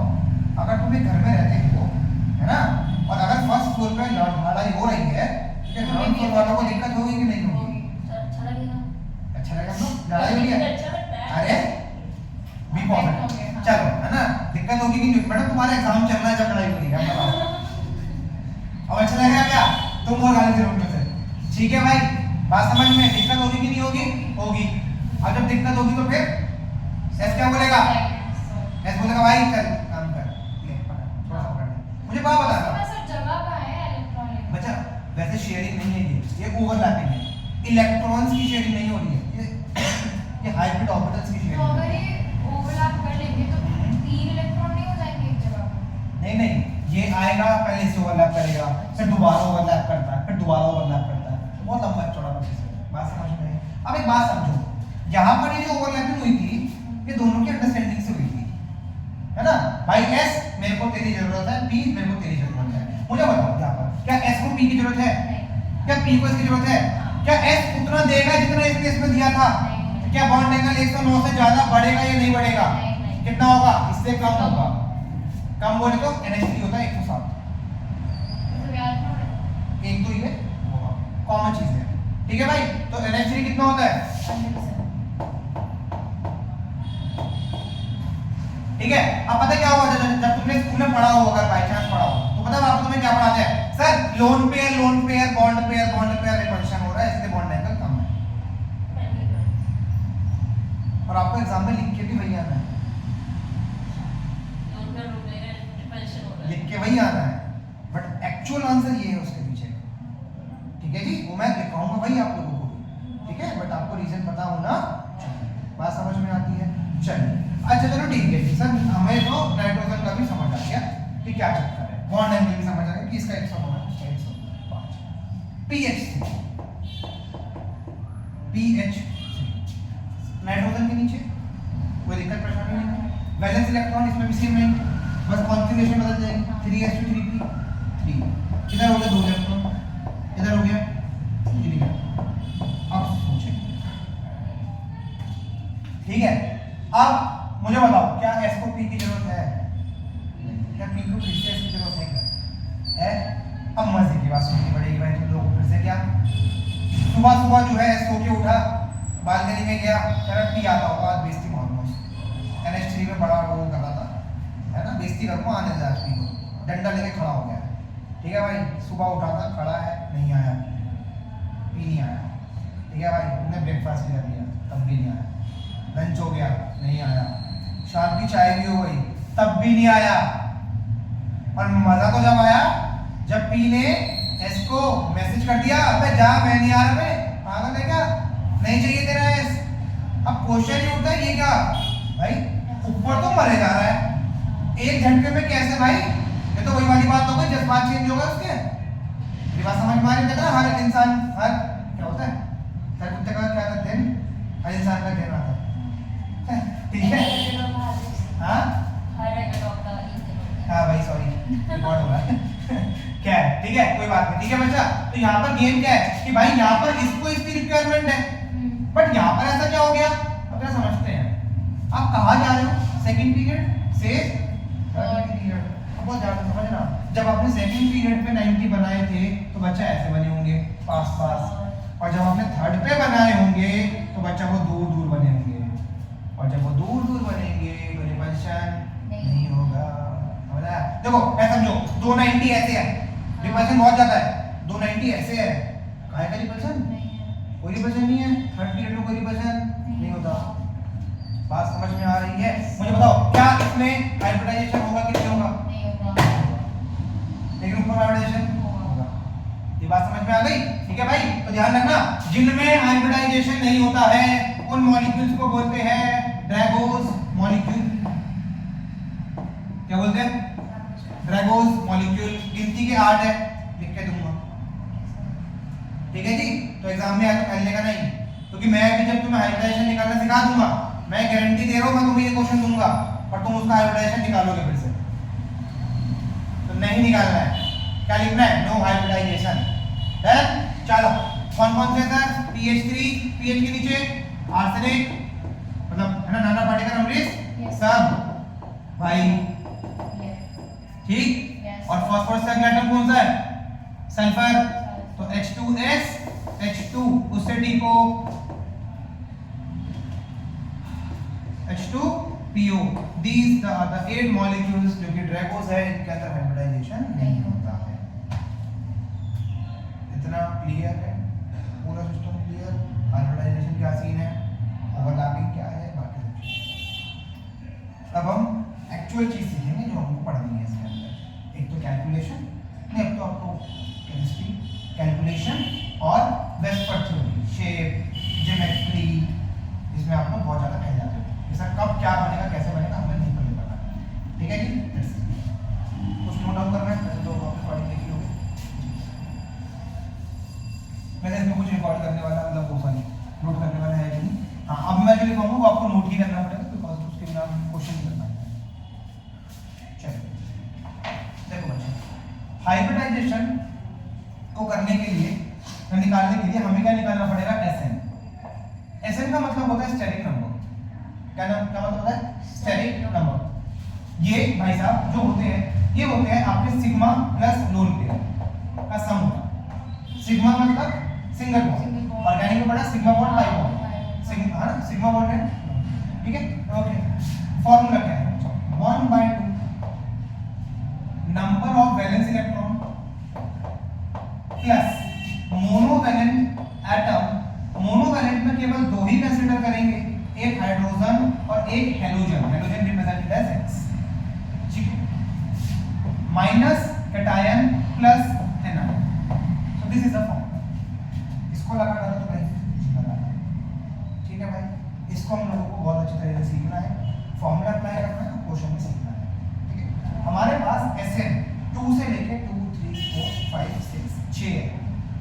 अगर तुम एक घर में रहते हो है ना, और अगर फर्स्ट फ्लोर पे लड़ाई हो रही है तो क्या ग्राउंड फ्लोर वालों को दिक्कत होगी कि नहीं होगी? अच्छा लगेगा। अच्छा लगेगा तो लड़ाई हुई है, अच्छा लगता है। अरे बी पॉजिटिव, चलो है ना, दिक्कत होगी कि नहीं? मैडम तुम्हारा एग्जाम चल रहा है जब लड़ाई हो रही है, बताओ अब अच्छा लगेगा क्या? तुम और गाली जरूर से, ठीक है भाई, बात समझ में? दिक्कत होगी कि नहीं होगी? होगी। अब जब दिक्कत होगी तो फिर एस क्या बोलेगा? एस बोलेगा भाई चल काम कर, ले पकड़, थोड़ा सा पकड़ ले। मुझे बात बता दो सर जगह कहाँ है इलेक्ट्रॉनिक? बच्चा, वैसे शेयरिंग नहीं है, ये ओवरलैपिंग है, इलेक्ट्रॉन्स की शेयरिंग नहीं हो रही है, ये हाइब्रिड ऑर्बिटल्स की तो शेयरिंग अगर है। ये ओवरलैप कर लेंगे तो 3 इलेक्ट्रॉन नहीं हो जाएंगे एक जगह पर? नहीं नहीं, ये आएगा पहले से ओवरलैप करेगा, फिर दोबारा ओवरलैप करता है, फिर दोबारा ओवरलैप करता है, बहुत लंबा चौड़ा प्रोसेस है। बात समझ में आई? अब एक बात समझो, यहाँ पर ये जो ओवरलैपिंग हुई थी ये दोनों की अंडरस्टैंडिंग से हुई थी, है ना भाई? एस मेरे को तेरी जरूरत है, पी मेरे को तेरी जरूरत है। मुझे बताओ यहाँ पर क्या एस को पी की जरूरत है? क्या पी को इसकी जरूरत है? क्या एस उतना देगा जितना इसने इसमें दिया था? क्या बॉन्ड एंगल 109 से ज्यादा बढ़ेगा या नहीं बढ़ेगा? कितना होगा? इससे कम होगा। कम बोले तो NH3 होता है 107। तो याद ना एक तो ये कॉमन चीज है, ठीक है भाई? तो NH3 कितना होता है? 100%। ठीक है। अब पता क्या होगा, जब तुमने स्कूल में पढ़ा हो, अगर बाय चांस पढ़ा हो तो पता है आपको तुम्हें क्या पढ़ाते हैं? Sir lone pair bond pair repulsion हो रहा है, इसलिए बॉन्ड एंगल कम है। और आपको एग्जाम में लिख के भी वही आना है, लिख के वही आना है, बट एक्चुअल आंसर ये है उसके पीछे, ठीक है जी? वो मैं लिखाऊंगा भाई आप लोगों को भी, ठीक है? बट आपको रीजन पता होना चाहिए। बात समझ में आती है? चलिए अच्छा चलो ठीक है जी सर, हमें तो नाइट्रोजन का भी समझ आ गया कि क्या चक्कर है, बॉन्ड एंगल भी समझ आ गया कि इसका 100 होना है, इसका 105। पीएच नाइट्रोजन के नीचे कोई दिक्कत परेशानी नहीं है। वैलेंस इलेक्ट्रॉन इसमें भी सेम नहीं, बस कॉन्फ़िगरेशन बदल जाएगी, 3s2 3p 3 इधर हो गया 2 इलेक्ट्रॉन, इधर हो गया 3 इलेक्ट्रॉन। अब सोचें, ठीक है? अब मुझे बताओ क्या S को P की जरूरत है? क्या P को फिर से S की जरूरत है क्या? है? अब मजे की बात सुननी पड़ेगी भाई तुम लोगों को फिर से। क्या सुबह सुबह जो है सो के उठा, बालकनी में गया, तेरा P आता होगा, आज बेइज्जती ऑलमोस्ट NH3 में बड़ा वो कर रहा था, है ना? बेइज्जती करूंगा आने से आज P को, डंडा लेके खड़ा हो गया, ठीक है भाई? सुबह उठा था, खड़ा है, नहीं आया, P नहीं आया, ठीक है भाई? तुमने ब्रेकफास्ट भी कर लिया, तब भी नहीं आया, लंच हो गया, नहीं आया, शाम की चाय भी हो गई, तब भी नहीं आया। और मजा तो जब आया जब पी ने एस को मैसेज कर दिया, अबे जा मैं नहीं आ रहा, मैं पागल है क्या, नहीं चाहिए तेरा एस। अब क्वेश्चन ये उठता है ये क्या भाई, ऊपर तो मरे जा रहा है 1 घंटे में, कैसे भाई? ये तो वही वाली बात हो गई, जज्बात चेंज हो गए उसके। ये बात समझ में आ रही है? हर इंसान, हर क्या होता है, हर कुत्ते का क्या कहते हैं, हर इंसान का कहना आता है, ठीक है? हाँ हाँ भाई सॉरी, रिकॉर्ड हो रहा है क्या है, ठीक है कोई बात नहीं, ठीक है बच्चा? तो यहाँ पर गेम क्या है कि भाई यहाँ पर इसको इसकी रिक्वायरमेंट है, बट यहाँ पर ऐसा क्या हो गया? अब क्या समझते हैं, आप कहाँ जा रहे हो? सेकंड पीरियड से थर्ड पीरियड, अब बहुत ज़्यादा समझना। जब आपने सेकंड पीरियड पे 90 बनाए थे तो बच्चा ऐसे बने होंगे पास पास, और जब आपने थर्ड पे बनाए होंगे तो बच्चा वो दूर दूर बने होंगे, और जब वो दूर दूर बनेंगे तो रिपल्शन नहीं होगा। समझा? देखो ऐसा समझो, 290 ऐसे है, रिपल्शन बहुत ज्यादा है, 290 ऐसे है, काहे का रिपल्शन? कोई रिपल्शन नहीं है, थर्ड पीरियड में कोई रिपल्शन नहीं होता। बात समझ में आ रही है? मुझे बताओ क्या इसमें हाइब्रिडाइजेशन होगा कि नहीं होगा? लेकिन ऊपर हाइब्रिडाइजेशन होगा। ये बात समझ में आ गई? ठीक है भाई? तो ध्यान रखना, जिनमें हाइब्रिडाइजेशन नहीं होता है उन मॉलिक्यूल्स को बोलते हैं ड्रैगोस मॉलिक्यूल। क्या बोलते हैं? ड्रैगोस मॉलिक्यूल। गिनती के 8 है, लिख के दूंगा, ठीक है जी? तो एग्जाम में आके फैलने का नहीं, क्योंकि मैं भी जब तुम्हें हाइब्रिडाइजेशन निकालना सिखा दूंगा, मैं गारंटी दे रहा हूं, मैं तुम्हें ये क्वेश्चन दूंगा और तुम उसका हाइब्रिडाइजेशन निकालोगे फिर से, तो नहीं निकालना है। क्या लिखना है? No hybridization. चलो कौन कौन से सर? PH3, PH के नीचे आर्सेनिक, मतलब है ना, नाना पार्टिकल अमरीश सब भाई, ठीक। और फास्फोरस का अगला एटम कौन सा है? सल्फर, तो H2S H2, उससे depot H2PO। These the 8 molecules जो कि ड्रैगोस है, इनके अंदर हाइब्रिडाइजेशन नहीं होता है। इतना क्लियर है? पूरा सिस्टम क्लियर? हाइब्रिडाइजेशन क्या सीन है, ओवरलैपिंग क्या है, बाकी अब हम एक्चुअल चीज सीखेंगे जो हमको पढ़नी है इसके अंदर। एक तो कैलकुलेशन, नहीं अब तो आपको केमिस्ट्री, कैलकुलेशन और वेस्पर थ्योरी, शेप, ज्योमेट्री, इसमें आप लोग बहुत ज़्यादा फैल जाते हो। जैसा कब क्या बनेगा, कैसे बनेगा, हमें नहीं पता, ठीक है जी। कुछ नोट डाउन करना है, वैसे तो आप रिकॉर्डिंग देखी होगी, वैसे इसमें कुछ रिकॉर्ड करने वाला, मतलब वो सॉरी नोट करने वाला है कि नहीं। हाँ, अब मैं जो लिखाऊंगा वो आपको नोट ही करना पड़ेगा, बिकॉज उसके बिना क्वेश्चन नहीं कर पाएंगे। चलो देखो बच्चे, हाइब्रिडाइजेशन को करने के लिए, निकालने के लिए हमें क्या निकालना पड़ेगा? SN। SN का मतलब होता है स्टेरिक नंबर। क्या मतलब होता है? Steric number. ये भाई साहब जो होते हैं, ये होते हैं आपके सिग्मा प्लस लोन पेयर का सम होता है। सिग्मा मतलब सिंगल बॉन्ड, ऑर्गेनिक में पढ़ा sigma bond pi bond, sigma है ना, सिग्मा बॉन्ड है, ठीक है। ओके, फॉर्मूला क्या है? 1/2 number of valence electron plus monovalent atom. Monovalent में केवल दो ही कंसीडर करेंगे, एक हाइड्रोजन और एक halogen, halogen represented as X, ठीक है, minus cation plus anion. So this is the formula. इसको लगा डालो तो भाई लगा, ठीक है भाई। इसको हम लोगों को बहुत अच्छी तरह से सीखना है, फॉर्मूला अप्लाई करना है, क्वेश्चन में सीखना है, ठीक है। हमारे पास SN 2 से लेके 2 3 4 5 6 6 है,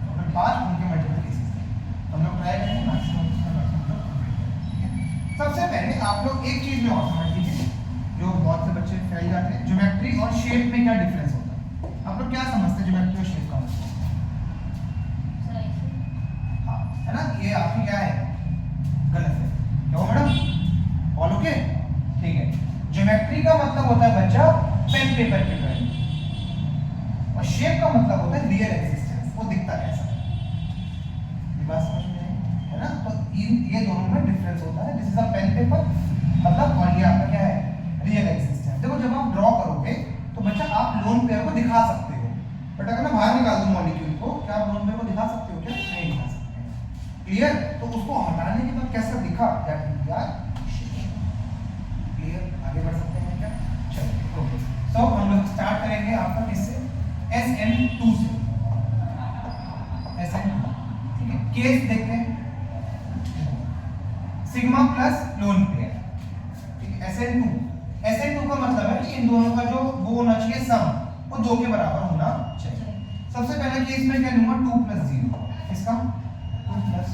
और फिर 5 उनके मल्टीपल केसेस हैं। हम लोग ट्राई करेंगे मैक्सिमम सबसे पहले आप लोग एक चीज में और समझ लीजिए, जो बहुत से बच्चे फैल जाते हैं, ज्योमेट्री और शेप में क्या डिफरेंस होता है। आप लोग क्या समझते हैं ज्योमेट्री और शेप का मतलब? हाँ, है ना, ये आपकी क्या है? गलत है, क्या हो मैडम? ऑल ओके, ठीक है। ज्योमेट्री का मतलब होता है बच्चा पेन पेपर पे ड्राइंग, और शेप का मतलब होता है रियल एग्जिस्टेंस, वो दिखता कैसा है। ये बात समझ में आई, है ना? तो ये दोनों में डिफरेंस होता है। This is a pen paper मतलब, और ये आपका क्या है? Real existence. देखो जब आप ड्रॉ करोगे तो बच्चा आप लोन पेयर को दिखा सकते हो, बट अगर मैं बाहर निकाल दूं मॉलिक्यूल को, क्या आप लोन पेयर को दिखा सकते हो? क्या नहीं दिखा सकते। क्लियर? तो उसको हटाने के बाद कैसा दिखा, दैट मींस यार क्लियर। आगे बढ़ सकते हैं क्या? चलो ओके। सो हम लोग स्टार्ट करेंगे आपका किससे? SN2 से। SN2, ठीक है। केस देखते हैं, सिग्मा प्लस लोन पेयर, ठीक है। SN2 का मतलब है कि इन दोनों का जो वो होना चाहिए सम, वो 2 के बराबर होना चाहिए। सबसे पहले केस में क्या लूंगा? 2 + 0, इसका 2 + 0।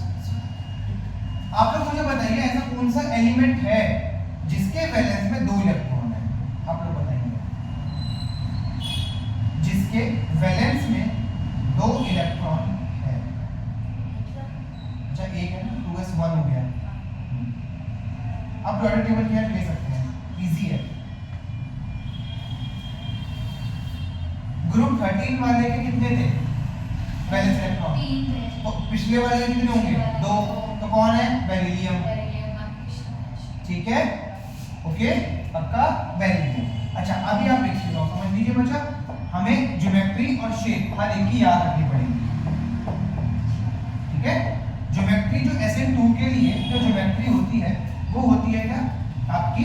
आप लोग मुझे बताइए ऐसा कौन सा एलिमेंट है जिसके वैलेंस में 2 इलेक्ट्रॉन है? आप लोग बताइए, जिसके वैलेंस में 2 इलेक्ट्रॉन है। अच्छा एक है ना, 2s1 हो गया। आप प्रोडक्ट टेबल क्या ले सकते हैं, इजी है। ग्रुप 13 वाले के कितने थे वैलेंस इलेक्ट्रॉन? 3 थे। तो पिछले वाले के कितने होंगे? 2। तो कौन है? बेरिलियम, ठीक है, ओके, पक्का बेरिलियम। अच्छा अभी आप एक चीज और समझ लीजिए बच्चा, हमें ज्योमेट्री और शेप हर एक की याद रखनी पड़ेगी, ठीक है। ज्योमेट्री जो SN2 के लिए जो ज्योमेट्री होती है वो होती है क्या आपकी?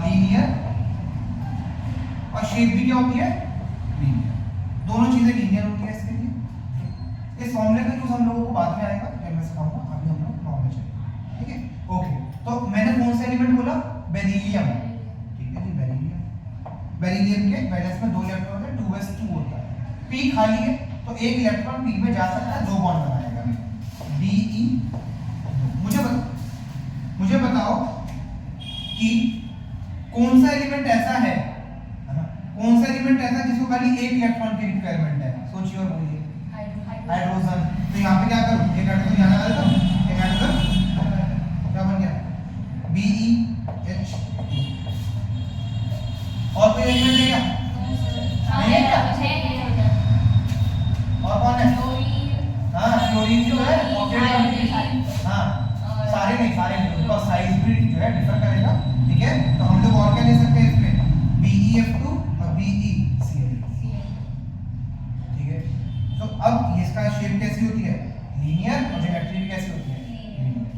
लीनियर, और शेप भी क्या होती है? लीनियर। दोनों चीजें लीनियर होती है इसके लिए। इस फॉर्मूले का यूज हम लोगों को बाद में आएगा जब मैं सिखाऊंगा, अभी हम लोग नॉर्मल चलेंगे, ठीक है। ओके, तो मैंने कौन सा एलिमेंट बोला? बेरिलियम, ठीक है जी, बेरिलियम। बेरिलियम के वैलेंस में 2 इलेक्ट्रॉन है, 2s2 होता है। p खाली है तो एक इलेक्ट्रॉन p में जा सकता है, 2 बॉन्ड बनाएगा be। मुझे बताओ कि कौन सा एलिमेंट ऐसा है ना, कौन सा एलिमेंट ऐसा जिसको खाली एक इलेक्ट्रॉन की रिक्वायरमेंट है? सोचिए और बोलिए। हाइड्रोजन। हाइड्रोजन। तो यहाँ पे क्या करूँ, एक हाइड्रोजन यहाँ लगा देता हूँ, एक हाइड्रोजन क्या बन गया BeH2। और कोई एलिमेंट है क्या? और कौन है? हाँ क्लोरीन जो है हाँ सारे नहीं उसका साइज भी जो है डिफर करेगा, ठीक है। तो हम लोग और क्या ले सकते हैं इसमें, BeF2 और BeCl, ठीक है। तो अब इसका शेप कैसी होती है, लीनियर, और ज्योमेट्री भी कैसी होती है, लीनियर।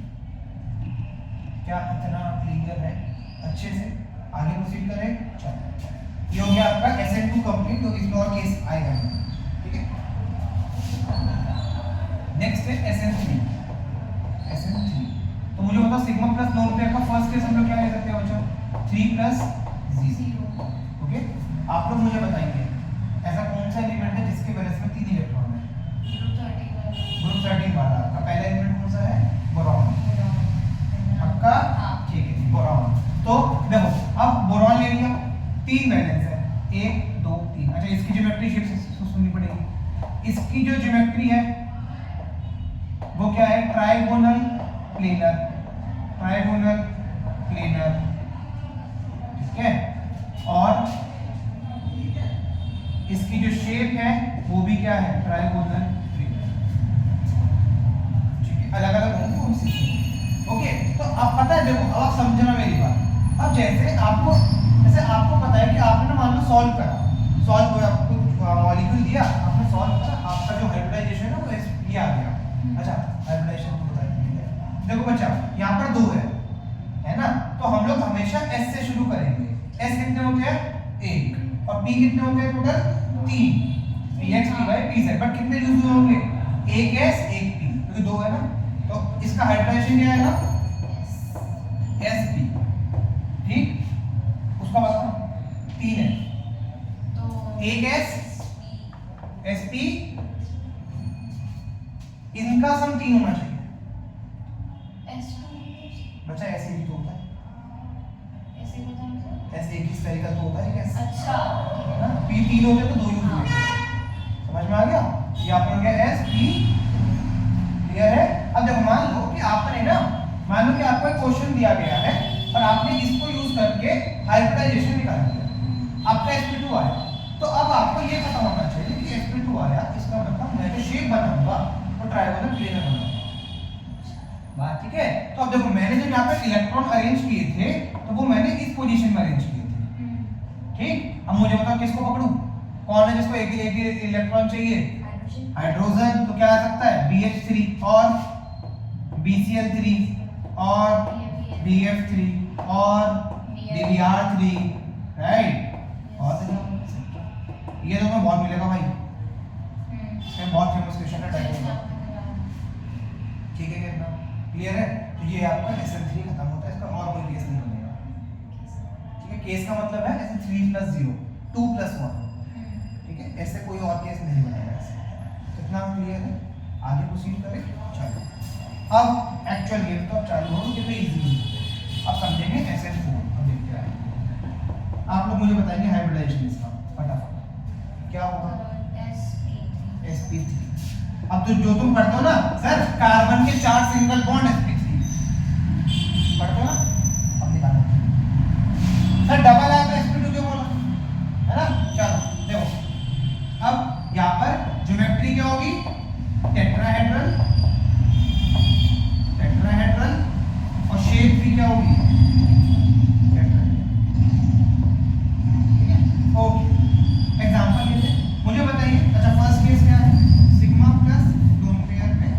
क्या इतना क्लियर है? अच्छे से आगे प्रोसीड करें। चलो ये हो गया आपका SN2 कंप्लीट, तो इसमें और केस आएगा, ठीक है। नेक्स्ट है SN3। तो मुझे बताओ सिग्मा प्लस नोन पेयर का फर्स्ट केस हम लोग क्या ले सकते हैं बच्चों, 3 + 0। ओके, आप लोग मुझे बताइए ऐसा कौन सा एलिमेंट है जिसके वैलेंस में 3 इलेक्ट्रॉन है? ग्रुप 13 वाला। आपका पहला एलिमेंट कौन सा है? बोरॉन। आपका ठीक है, बोरॉन। तो देखो अब बोरॉन ले लिया, 3 वैलेंस है, 1 2 3। अच्छा इसकी ज्योमेट्री शेप से सुननी पड़ेगी। इसकी जो ज्योमेट्री है वो क्या है, ट्राइगोनल प्लेनर, ठीक है। और इसकी जो शेप है वो भी क्या है, ट्राइगोनल प्लेनर, ठीक है। अलग अलग होंगे उनसे, ओके। तो अब पता है, देखो अब आप समझना मेरी बात। अब जैसे आपको पता है कि आपने ना मान लो सॉल्व करा, आपको मॉलिक्यूल दिया, आपने सॉल्व करा, आपका जो हाइब्रिडाइजेशन है वो ये आ गया। अच्छा हाइब्रिडाइजेशन तो बताइए, देखो बच्चा यहाँ पर 2 है ना, तो हम लोग हमेशा S से शुरू करेंगे। S कितने होते हैं? 1, और P कितने होते हैं total? 3, PX PY PZ। But कितने यूज होंगे? 1 S 1 P, क्योंकि 2 है ना। तो इसका हाइब्रिडाइजेशन क्या आएगा? SP, ठीक। उसका मतलब 3 है, तो 1 S SP, इनका सम 3 होना चाहिए बच्चा। ऐसे भी तो होता है, ऐसे एक ही स्फेरिकल तो होता है कैसे? अच्छा है ना, P 3 होते तो 2 यूज हुए, समझ में आ गया? ये आपने हो गया SP, क्लियर है। अब देखो मान लो कि आपको एक क्वेश्चन दिया गया है और आपने इसको यूज करके हाइब्रिडाइजेशन निकाल दिया, आपका sp2 आया। तो अब आपको ये पता होना चाहिए कि sp2 आया, इसका मतलब मैं जो शेप बनाऊंगा वो ट्रायंगुलर प्लेनर बनाऊंगा, बात ठीक है। तो अब देखो मैंने जब यहाँ पे इलेक्ट्रॉन अरेंज किए थे तो वो मैंने इस पोजीशन में अरेंज किए थे, ठीक। अब मुझे बताओ किसको पकड़ूं, कौन है जिसको एक इलेक्ट्रॉन चाहिए? हाइड्रोजन। तो क्या आ सकता है? BH3 और BCl3 और BF3 और DDR3, राइट। और ये तो मैं बहुत मिलेगा भाई, इसमें बहुत फेमस क्वेश्चन है, ठीक है कितना क्लियर है। तो ये आपका SN3 खत्म होता है, इसका और कोई केस नहीं बनेगा, ठीक है। केस का मतलब है ऐसे 3 + 0 2 + 1, ठीक है। ऐसे कोई और केस नहीं बनेगा ऐसे। कितना क्लियर है? आगे प्रोसीड करें। चलो अब एक्चुअल गेम तो अब चालू होगा, कितना इजी है। अब समझेंगे SN4। अब देखते हैं, आप लोग मुझे बताएंगे हाइब्रिडाइजेशन इसका फटाफट क्या होगा? sp3। अब तो जो तुम पढ़ते हो ना सर, कार्बन के 4 सिंगल बॉन्ड sp3 पढ़ते हो ना, अब निकालो सर। डबल है तो sp2 क्यों बोला, है ना। चलो देखो अब यहाँ पर ज्योमेट्री क्या होगी? टेट्राहेड्रल, और शेप भी क्या होगी? टेट्राहेड्रल, ठीक है। ओके एग्जांपल लेते हैं, मुझे बताइए। अच्छा फर्स्ट केस क्या है? सिग्मा प्लस लोन पेयर में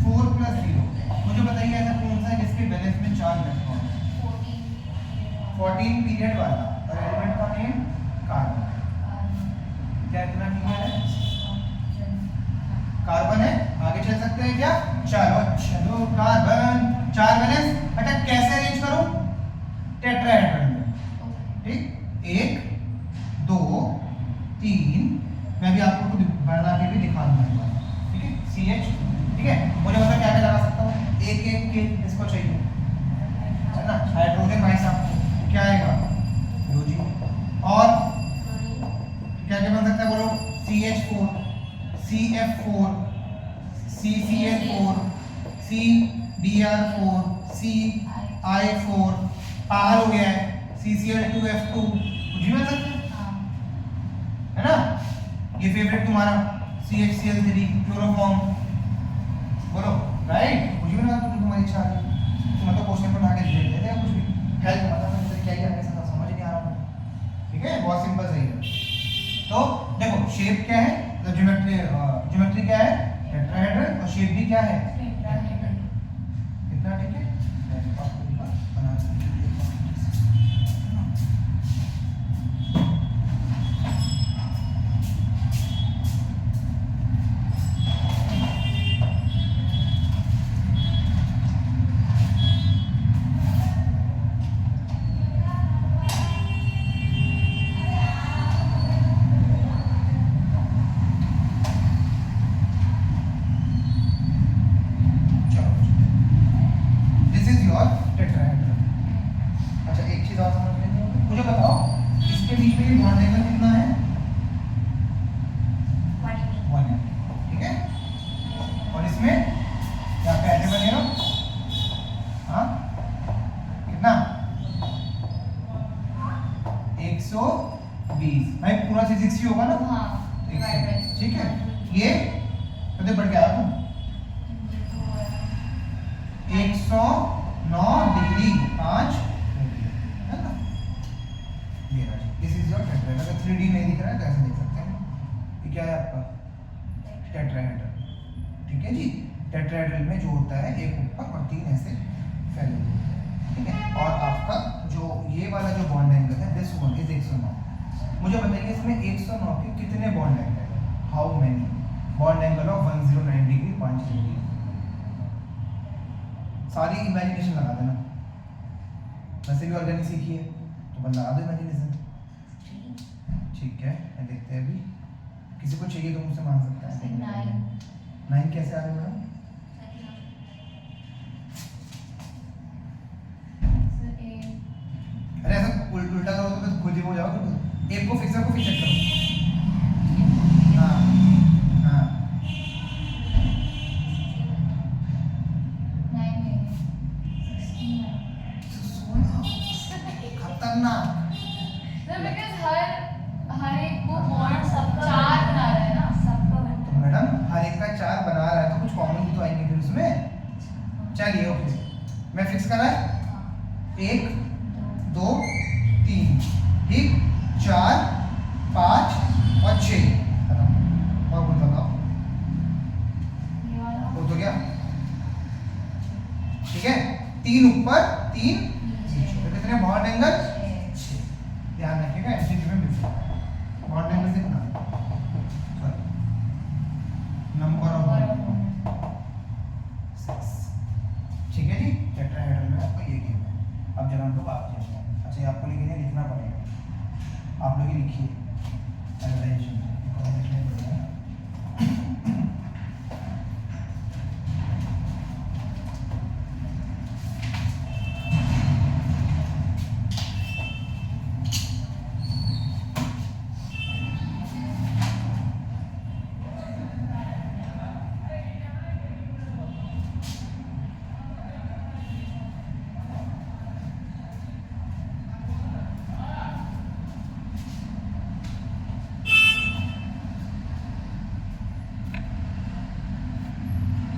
4 + 0। मुझे बताइए ऐसा कौन सा है जिसके वैलेंस में 4 इलेक्ट्रॉन है? 14 पीरियड वाला, और एलिमेंट का नेम कार्बन। क्या इतना क्लियर है? कार्बन है, आगे चल सकते हैं क्या? चलो कार्बन 4 वैलेंस। अच्छा कैसे अरेंज करूं? टेट्राहेड्रल में, ठीक। 1 2 3, मैं भी आपको खुद बना के भी दिखा दूंगा, ठीक है। CH, ठीक है। मुझे बता क्या क्या लगा सकता हूँ? 1 1 के इसको चाहिए, है ना। हाइड्रोजन भाई साहब क्या आएगा? हाइड्रोजन। और क्या क्या बन सकता है बोलो? CH4, CF4, CCl4, CBr4, CI4, पार हो गया है CCl2F2, कुछ भी मिल सकता है ना। ये फेवरेट तुम्हारा CHCl3 क्लोरोफॉर्म, बोलो राइट, कुछ भी ना तुम्हारी इच्छा है तुम मतलब क्वेश्चन पर आके लिख देते हैं कुछ भी, हेल्प मतलब मुझे क्या क्या समझ नहीं आ रहा है, ठीक है, बहुत सिंपल सही है। तो देखो शेप क्या है, तो ज्योमेट्री क्या है टेट्राहेड्रल, और शेप भी क्या है कितना, ठीक है आपको बना भाई पूरा 360 होगा ना, हाँ, ठीक है। ये कदे बढ़ गया तुम 109 डिग्री 5 है ना, ये रहा। This is your tetrahedral. अगर 3D नहीं दिख रहा है तो ऐसे देख सकते हैं, ये क्या है आपका टेट्राहेड्रल, ठीक है जी। टेट्राहेड्रल में जो होता है एक ऊपर और 3 ऐसे फैले हुए होते हैं, ठीक है। और आपका जो ये वाला जो बॉन्ड एंगल है दिस वन इज 109। मुझे बताइए इसमें 109 के कितने बॉन्ड एंगल है, how many bond angle of 109 degree 5 degree. सारी इमेजिनेशन लगा देना, वैसे भी ऑर्गेनिक सीखी है तो बस लगा दो इमेजिनेशन, ठीक है। देखते हैं अभी किसी को चाहिए तो मुझसे मांग सकता है। 9 कैसे आ रहे मैडम, अरे ऐसा उल्टा करो तो फिर खुद ही हो जाओगे। एक को फिक्स करो, हाँ हाँ 16 खतरनाक। हर एक को बॉन्ड सबका 4 बना रहा है ना, सबका बनता है मैडम हर एक का 4 बना रहा है तो कुछ कॉमन भी तो आएंगे फिर उसमें। चलिए ओके, मैं फिक्स करा है 1 2 3, ठीक, 4 5 और 6 और बोल बताओ हो तो गया, ठीक है। 3 ऊपर 3 नीचे, तो कितने बॉन्ड एंगल 6। ध्यान रखिएगा एमसीक्यू में मिलता है बॉन्ड एंगल कितना, नंबर ऑफ बॉन्ड 6, ठीक है जी। टेट्राहेड्रल में आपको ये गेम है। अब जरा हम लोग आते हैं, अच्छा ये आपको लेकिन लिखना पड़ेगा, आप लोग ही लिखिए एनालाइजेशन।